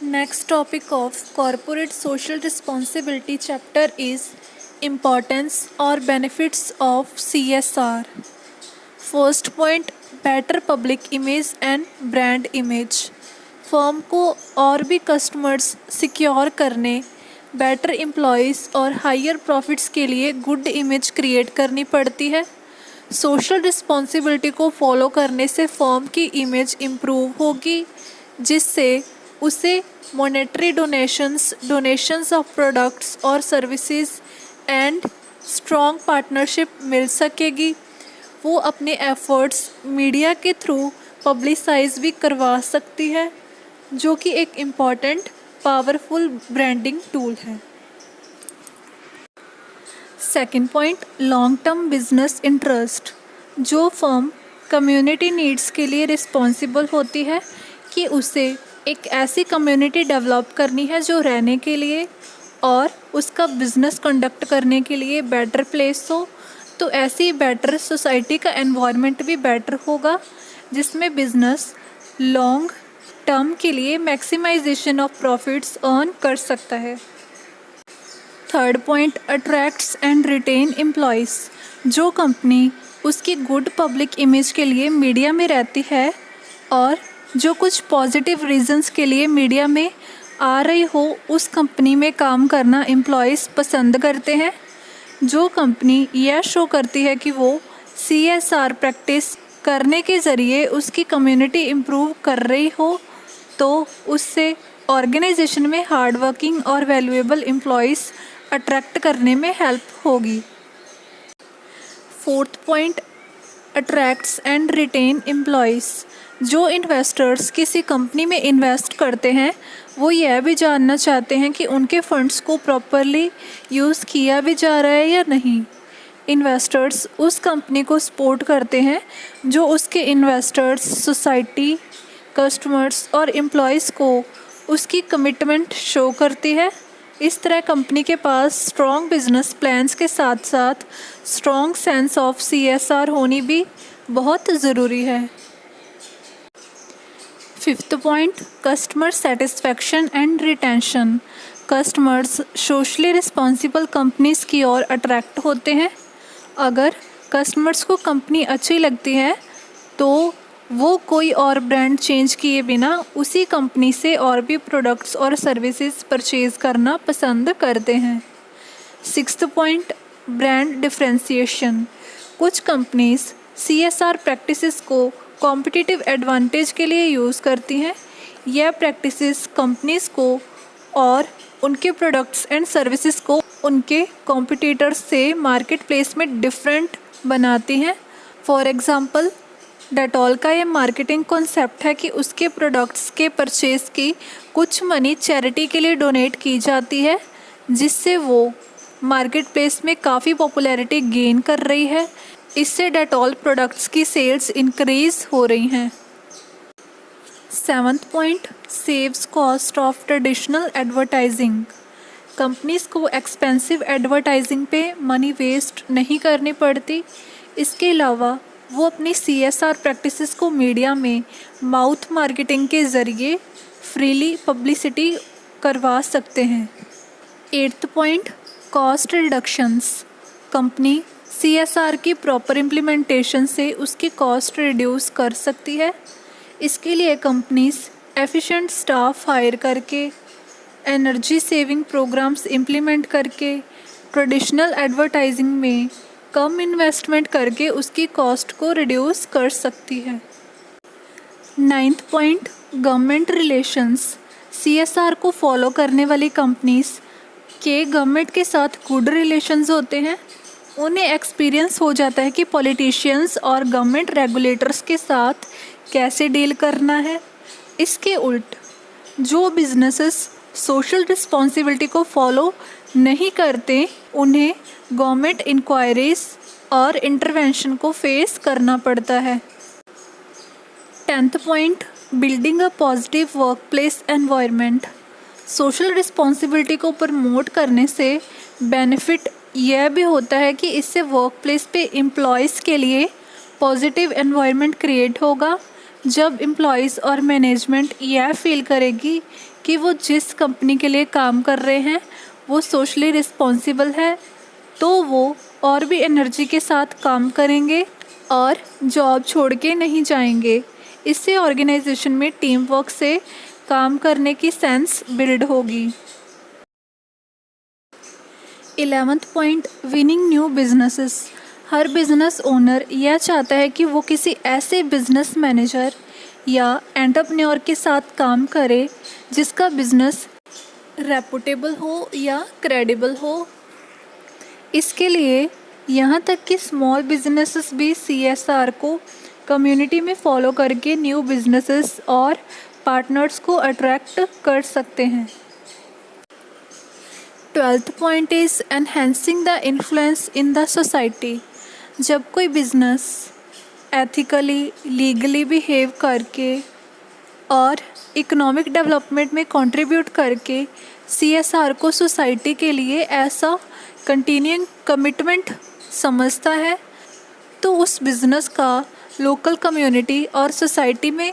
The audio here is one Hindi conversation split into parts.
Next topic of corporate social responsibility chapter is importance or benefits of CSR. First point, better public image and brand image. Firm को और भी कस्टमर्स सिक्योर करने, बेटर एम्प्लॉयज़ और हायर प्रॉफिट्स के लिए गुड इमेज क्रिएट करनी पड़ती है। सोशल रिस्पॉन्सिबिलिटी को फॉलो करने से फर्म की इमेज इम्प्रूव होगी, जिससे उसे मॉनेटरी डोनेशंस ऑफ प्रोडक्ट्स और सर्विसेज एंड स्ट्रॉन्ग पार्टनरशिप मिल सकेगी। वो अपने एफर्ट्स मीडिया के थ्रू पब्लिसाइज भी करवा सकती है, जो कि एक इम्पॉर्टेंट पावरफुल ब्रांडिंग टूल है। Second point, long term business interest. जो फर्म कम्युनिटी नीड्स के लिए रिस्पॉन्सिबल होती है कि उसे एक ऐसी कम्युनिटी डेवलप करनी है जो रहने के लिए और उसका बिजनेस कंडक्ट करने के लिए बेटर प्लेस हो, तो ऐसी बेटर सोसाइटी का एनवायरनमेंट भी बेटर होगा, जिसमें बिजनेस लॉन्ग टर्म के लिए मैक्सिमाइजेशन ऑफ प्रॉफिट्स अर्न कर सकता है। Third point, attracts and retain employees. जो कंपनी उसकी गुड पब्लिक इमेज के लिए मीडिया में रहती है और जो कुछ पॉजिटिव रीजंस के लिए मीडिया में आ रही हो, उस कंपनी में काम करना एम्प्लॉयज़ पसंद करते हैं। जो कंपनी यह शो करती है कि वो CSR प्रैक्टिस करने के ज़रिए उसकी कम्युनिटी इम्प्रूव कर रही हो, तो उससे ऑर्गेनाइजेशन में हार्ड वर्किंग और वैल्यूएबल एम्प्लॉयज़ अट्रैक्ट करने में हेल्प होगी। Fourth point, attracts and retain employees. जो इन्वेस्टर्स किसी कंपनी में इन्वेस्ट करते हैं, वो यह भी जानना चाहते हैं कि उनके फंड्स को प्रॉपरली यूज़ किया भी जा रहा है या नहीं। इन्वेस्टर्स उस कंपनी को सपोर्ट करते हैं जो उसके इन्वेस्टर्स, सोसाइटी, कस्टमर्स और एम्प्लॉयज़ को उसकी कमिटमेंट शो करती है। इस तरह कंपनी के पास स्ट्रॉन्ग बिजनेस प्लान्स के साथ साथ स्ट्रॉन्ग सेंस ऑफ CSR होनी भी बहुत ज़रूरी है। Fifth point, customer satisfaction and retention. Customers socially responsible companies की ओर अट्रैक्ट होते हैं। अगर कस्टमर्स को कंपनी अच्छी लगती है तो वो कोई और ब्रांड चेंज किए बिना उसी कंपनी से और भी प्रोडक्ट्स और सर्विसेज परचेज़ करना पसंद करते हैं। Sixth point, brand differentiation. कुछ कंपनीज़ CSR प्रैक्टिसेस को कॉम्पिटिटिव एडवांटेज के लिए यूज़ करती हैं। यह प्रैक्टिसेस कंपनीज़ को और उनके प्रोडक्ट्स एंड सर्विसेज को उनके कॉम्पिटिटर्स से मार्केट प्लेस में डिफरेंट बनाती हैं। फॉर एग्ज़ाम्पल, डेटॉल का ये मार्केटिंग कॉन्सेप्ट है कि उसके प्रोडक्ट्स के परचेज़ की कुछ मनी चैरिटी के लिए डोनेट की जाती है, जिससे वो मार्केट प्लेस में काफ़ी पॉपुलैरिटी गेन कर रही है। इससे डेटॉल प्रोडक्ट्स की सेल्स इंक्रीज़ हो रही हैं। Seventh point, saves cost of traditional advertising. Companies को एक्सपेंसिव एडवर्टाइजिंग पे मनी वेस्ट नहीं करनी पड़ती। इसके अलावा वो अपनी CSR प्रैक्टिसेस को मीडिया में माउथ मार्केटिंग के ज़रिए फ्रीली पब्लिसिटी करवा सकते हैं। Eighth point, cost reductions. Company CSR की प्रॉपर इम्प्लीमेंटेशन से उसकी कॉस्ट रिड्यूस कर सकती है। इसके लिए कंपनीज एफिशिएंट स्टाफ हायर करके, एनर्जी सेविंग प्रोग्राम्स इम्प्लीमेंट करके, ट्रेडिशनल एडवर्टाइजिंग में कम इन्वेस्टमेंट करके उसकी कॉस्ट को रिड्यूस कर सकती है। Ninth point, government relations. CSR को फॉलो करने वाली कंपनीज के गवर्नमेंट के साथ गुड रिलेशंस होते हैं। उन्हें एक्सपीरियंस हो जाता है कि पॉलिटिशियंस और गवर्नमेंट रेगुलेटर्स के साथ कैसे डील करना है। इसके उल्ट जो बिजनेसेस सोशल रिस्पॉन्सिबिलिटी को फॉलो नहीं करते, उन्हें गवर्नमेंट इंक्वायरीज और इंटरवेंशन को फेस करना पड़ता है। 10th point, building a positive work place environment. Social responsibility को प्रमोट करने से बेनिफिट यह भी होता है कि इससे वर्क प्लेस पे एम्प्लॉयज़ के लिए पॉजिटिव एनवायरनमेंट क्रिएट होगा, जब एम्प्लॉयज़ और मैनेजमेंट यह फील करेगी कि वो जिस कंपनी के लिए काम कर रहे हैं वो सोशली रिस्पॉन्सिबल है, तो वो और भी एनर्जी के साथ काम करेंगे और जॉब छोड़ के नहीं जाएंगे। इससे ऑर्गेनाइजेशन में टीम वर्क से काम करने की सेंस बिल्ड होगी। 11th point, winning new businesses. हर बिजनेस ओनर यह चाहता है कि वो किसी ऐसे बिजनेस मैनेजर या एंटरप्रेन्योर के साथ काम करे जिसका बिजनेस रेपुटेबल हो या क्रेडिबल हो। इसके लिए यहाँ तक कि स्मॉल बिजनेसेस भी CSR को कम्युनिटी में फॉलो करके न्यू बिजनेसेस और पार्टनर्स को अट्रैक्ट कर सकते हैं। 12th point is enhancing the influence in the society. जब कोई बिजनेस एथिकली लीगली बिहेव करके और इकोनॉमिक डेवलपमेंट में कंट्रीब्यूट करके CSR को सोसाइटी के लिए ऐसा कंटिन्यूइंग कमिटमेंट समझता है, तो उस बिज़नेस का लोकल कम्युनिटी और सोसाइटी में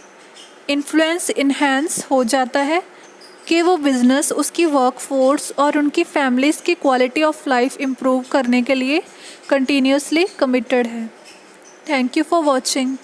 इन्फ्लुएंस इन्हेंस हो जाता है कि वो बिज़नेस उसकी वर्कफोर्स और उनकी फैमिलीज़ की क्वालिटी ऑफ लाइफ इम्प्रूव करने के लिए कंटिन्यूसली कमिटेड है। Thank you for watching.